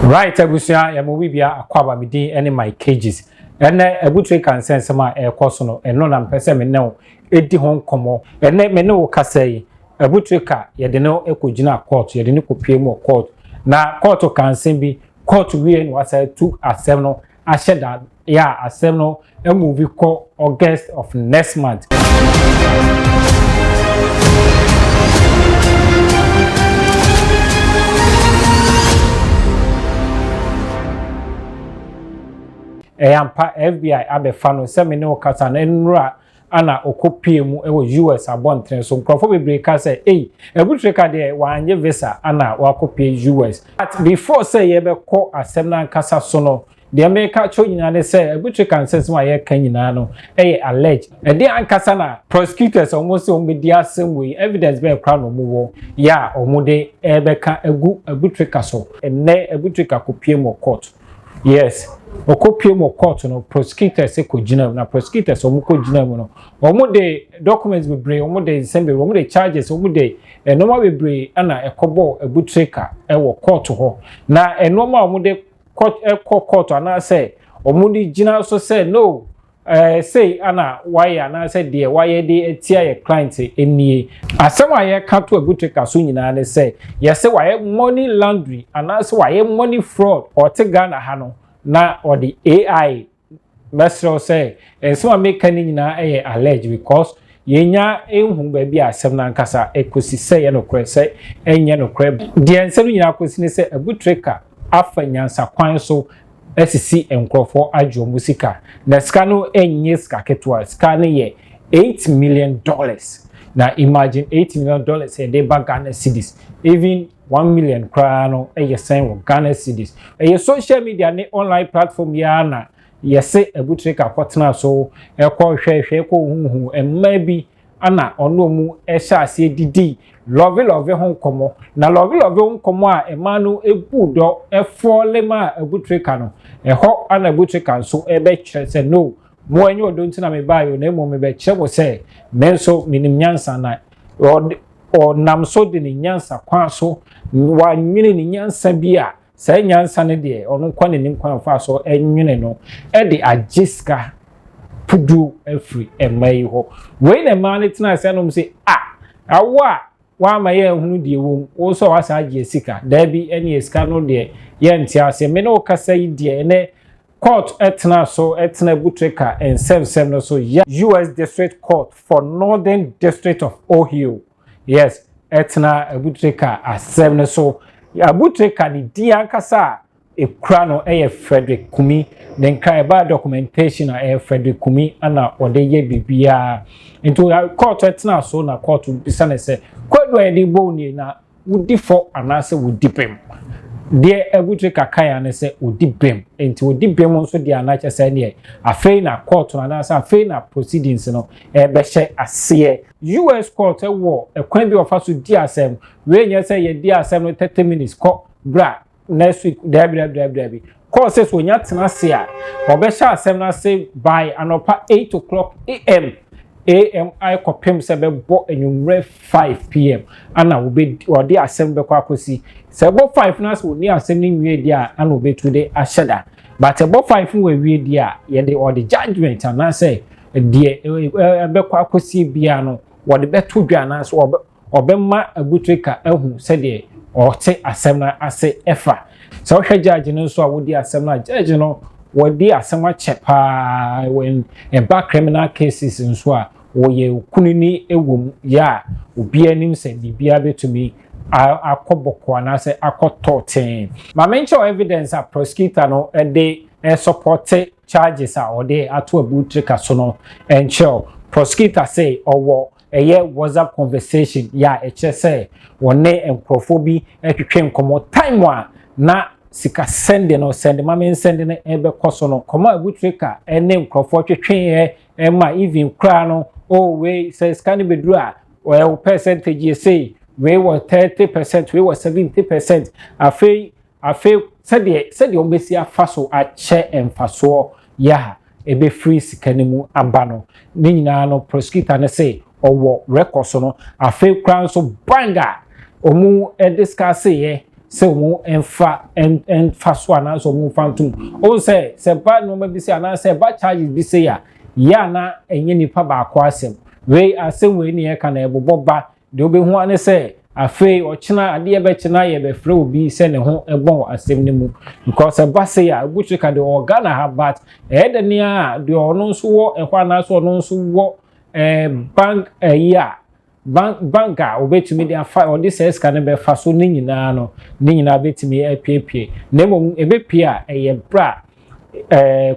Right, Abusia, ya movibia akwaba midin any my cages. And Abu Trica and sense my air cosono, and no am person me no, edi home como, and let me know say Abu Trica, ya de no ekojina court, ya de no mo court. Na court can be court we was I took a 7 I said that yeah, a 7 a movie called August of next month. Eyampa FBI abefa no se me ne okasa na enura ana okopie mu ewo US abonten so nkrofo bebre ka say Abu Trica de wanye visa ana wakopie US but before say ye be ko asem na nkasa so no de America cho nyina ne say Abu Trica nsensem aye kan nyina no alleged e de ankasa na prosecutors almost omedi asem we evidence be kra no mu wo ya omude ebeka Abu Trica so ene Abu Trica kopie mu court. Yes, okopie mo court no prosecutors ekojina na prosecutors omukojina mu no omo de documents bebre omo de sembe omo de charges omo de normal bebre ana ekobo Abu Trica ewo court ho na normal omo de court ana say omo de gina so say no say ana why ana say de why de etia your client enie asem aye ka to Abu Trica so nyina ne say yes why money laundering ana say why money fraud or te Ghana ha no na or the AI mesro say so make nyina alleged because yenya ehun ba bi asem na nkasa ekosi say ye no kre say enye no kre de ensem nyina kosi ne say Abu Trica afanyansa kwan so SC enkrofo adwo musika na ska no enye ska ketwa ska ne ye $8 million na imagine $8 million e dey back Ghana cedis even 1 million kra no sen wo Ghana cedis social media ne online platform ya na yese Abu Trica kwatena so ekọ hwehwe ko huhu emma bi ana ono mu ehya ase didi love hon komo na love hon komo a emanu ebudo efole ma Abu Trica no eho ana Abu Trica so ebe kire se no mo anyi odo ntina me bayo na emo me be kire wo se menso minim nyansa na o nam so de ni nyansa kwa so wa nwene ni nyansa bi a say nyansa ne de ono kwa ne nim kwa fa so enwene no e de agiska pudu every emai ho we na man tina say no say awa wa ma ye hunu de wo wo so wa sa agi sika da bi eni esika no de ye ntia se me no kasa yi de ne court etna so etna Abu Trica and 77 no so US District Court for Northern District of Ohio. Yes, etna Abu Trica a 7 so Abu Trica ni di ankasa ekura no Frederick Kumi then kai ba documentation na Frederick Kumi ana ode ye bibia into court etna so na court bisa na say kwadu e di boni na wudi for anase wudi pem de Abu Trica kaya ne say wudi bem enti wudi bem nso de anache say ne afei na court na anase afei na proceedings no be hye ase US court wo ekwan bi ofa so di asem we nya say ye di asem no 30 minutes ko bra next week dabi court says we nya tena se a obehye asem na say by anopa 8 o'clock am I kopem se be bo enumre 5 pm ana obe odi asem be kwa akosi se bo 5 na so ni asem ni nwie dia ana obe today ashada but bo 5 we wie dia ye de odi judgment ana say de be kwa akosi bia no wode beto dwa na so obemma Abu Trica ehu se de ote asem na ase efa so hwe judge no so awodi asem na judge no wodi asem a chepa when back criminal cases nso a woye kunini ewom ya obi anim se bibia betumi akoboko na se akototen ma mention evidence a prosecutor no de support charges a ode ato Abu Trica so no encho prosecutor say owo WhatsApp conversation ya say wone enprofobi etwetwe nkomo time wa na sika send no send ma send ne ebe koso no koma Abu Trica ene nkrofo twetwe ma even kra no we say scan bedru a well percentage say we were 30%, we were 70%. Afei said the obesi afaso a che emfaso ya ebe free sikanimu abano. Ni nyina no prosecutor ne say owo record so no afei kran so banga omu discuss ye se wo enfa so ana so mo fantum o se ba no ma bi se ana se ba charges bi se ya na enye nipa ba akọ asem we asem we ni e ka na ebobo ba de obehu ane se afei ochina ade be china ye be frɛ obi se ne ho ebon asem ne mu because ba se ya Abu Trica de organ ha but de ne a de ono so wo ehwa na so ono so wo bank banka obetumi de afa o de ses ka ne be fa so ne nyina betumi apiepie na mom ebepie a eye bra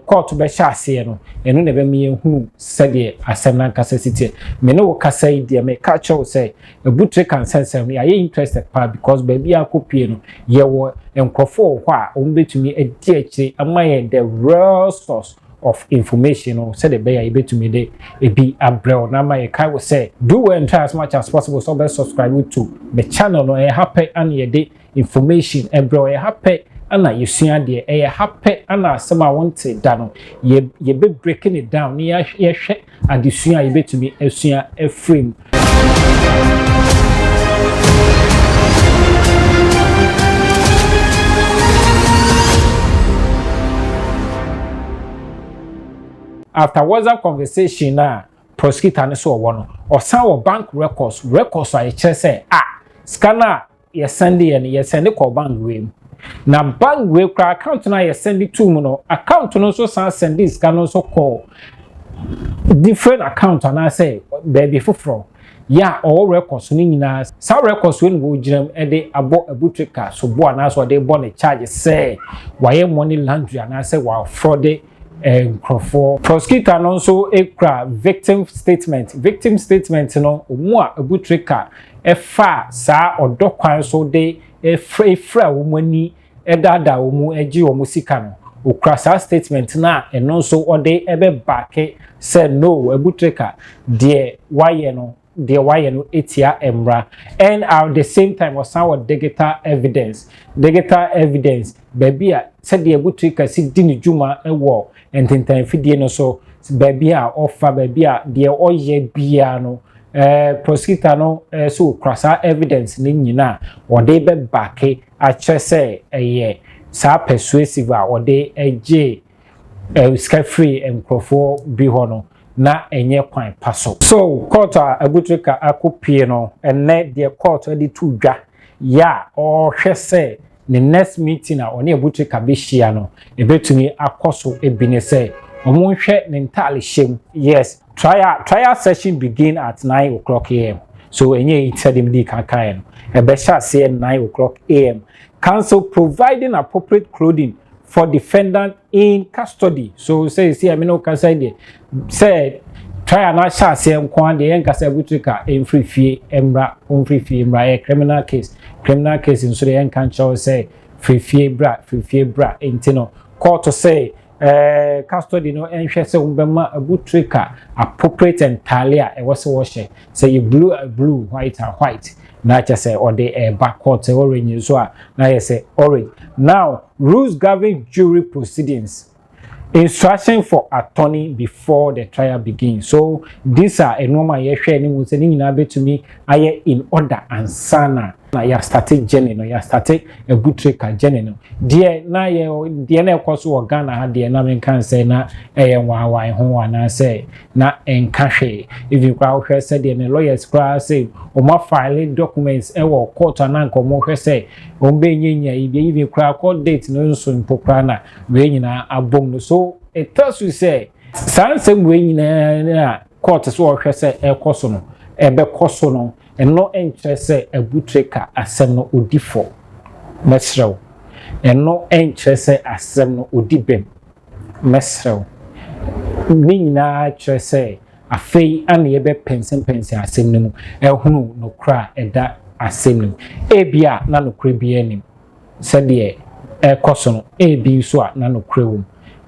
court be shase no eno ne be me hu sede asem na nkasa site me ne wo kasa ide me ka chew say Abu Trica sensem ya ye interested pa because baby akopie no ye wo enkrofo ho a o betumi edi akire amaye the real source of information or said the bear betumi de ebi abrel na amaye kai wo say do well and try as much as possible so be subscribe to the channel no e happy and ye de information abrel e happy ana yesua de e happy ana asema wonte da no ye be breaking it down ni ye hwe adesua ye betumi asua frame. After WhatsApp conversation prosecutor ne so wo no o san wo bank records a che say scanner ye send ko bank we na bank we kra account na ye send to mu no account no so san send this scanner so call different account and I say baby foforo ya all records ni nyina sa records we no giram e de abo Abu Trica so bo na so de bo ne charge say why money laundry and I say wa fraud for prosecutor no so ekra victim statement no omu a Abu Trica fa sa odokwan so de efra wo mani edada wo mu agi wo mu sika no okra sa statement na eno so ode ebe back say no Abu Trica de waye no etia emra and at the same time was our digital evidence baby a said the Abu Trica si dini juma ewo ententan fidie no so baby a offer baby a de oye bia no prosecutor no so krasa evidence ni nyina ode be back a chese sa persuasive a ode eje sky free enkrofo bi ho no na enye kwan paso so court Abu Trica akopie no enne de court de tu dwa ya o hwese the next meeting on Abu Trica be hia no ebetumi akoso ebine say omo hwe ne ntale shem yes trial session begin at 9 o'clock am so enye itedem di kankan ebe sha say 9 o'clock am counsel providing appropriate clothing for defendant in custody so say see I mean no can say said trial na sha say nkwan de en kasa Abu Trica en free fee emra on free fee emra criminal case in so de en kan chow say free fee bra entino court to say custody no enhwe se umbema Abu Trica appropriate entirely e was wash say you blue white na cha say or the back court orange so na you say orange now rules govern jury proceedings. Instruction for attorney before the trial begins. So these are a normal yehwe ni mu se ni nyina betumi aye in order and sana na ya started journey no ya started Abu Trica journey no de na ye de na ekoso wo Ghana ha de na men kan say na wawan ho ana say na enka hwe if you kwa hwe say de lawyers kwa say o ma file documents wo court na nko mo hwe say o be nyenya if kwa court date no so mpokra na we nyina abom no so it tells you say sansem we nyina na court so hwe say ekoso no ebe koso no and no interest Abu Trica asem no odifo mesrew and no interest asem no odibem mesrew ni nyina interest afei an ye be pensen asem no ehunu no kra eda asem no ebia na no kra bi anim said de ekoso no ebi so a na no kra wom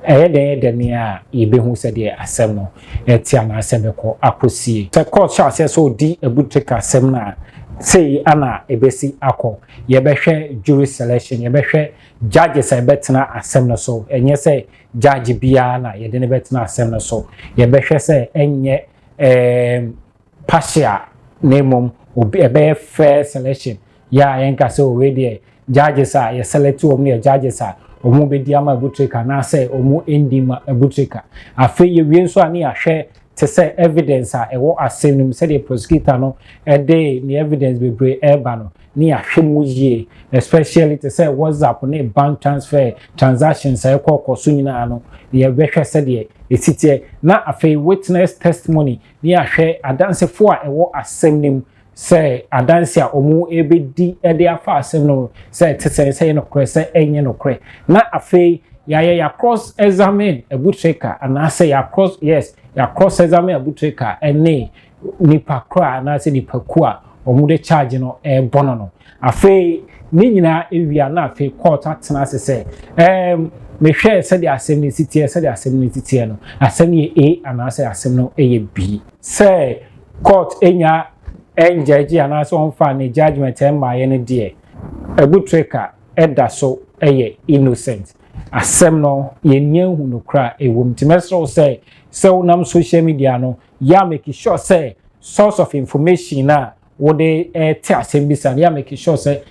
de ne a yebehu se de asem no etia na asem ko akosie se court sha se so di Abu Trica asem na sei ana ebesi akọ yebehwe jury selection yebehwe judges ebetena asem no so enye se judge bia na yede ne betena asem no so yebehwe se enye partial nemum obi ebe fair selection ya yenka se we de judges are ye select omu judges are omu be di ama Abu Trica na say omu endima Abu Trica afi ye wie nso ani ahwe to say evidence a ewo asem nim say the prosecutor no dey the evidence be bre eba no ni ahwe mu yie especially to say WhatsApp ne bank transfer transactions ay kokoso nyina no ye behwe say the esitie na afi witness testimony ni ahwe adansefo a ewo asem nim say adanse a omu ebedi ede afa asem no say tese say no kre say enye no kre na afi ya cross examine Abu Trica and I say ya cross examine Abu Trica ene nipa kra na say nipa ku a omu de charge no bono no afi ni nyina ewia na afi court atena say me hwe say the asem ni sitie say the asem ni sitie no asem ye A and I say asem no ye B say court enya enjeji and I say on fa ni judgment ma ye ne de Abu Trica eda so innocent asem no ye nyan hu no kra ewom timesro say unam social media no ya make sure say source of information na wo de te asem bisa ya make sure say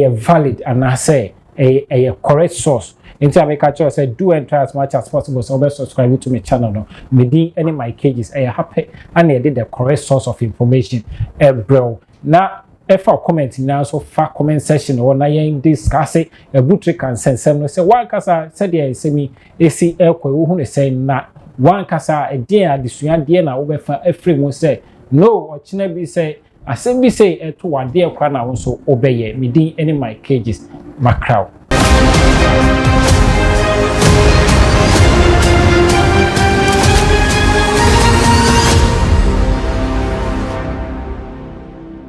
valid and I say a correct source into I make sure say do and try as much as possible so subscribe to my channel no me di any my cages happy and I did the correct source of information bro na if our comment now so far comment section or na yen discuss it Abu Trica and sensem no say one kasa said there say me esi ekwe wo hu ne say na one kasa e dey adesua dey na wo be fa afre mo say no ochina bi say asem bi say eto wade ekwa na wo so obeye me din any my cages macrow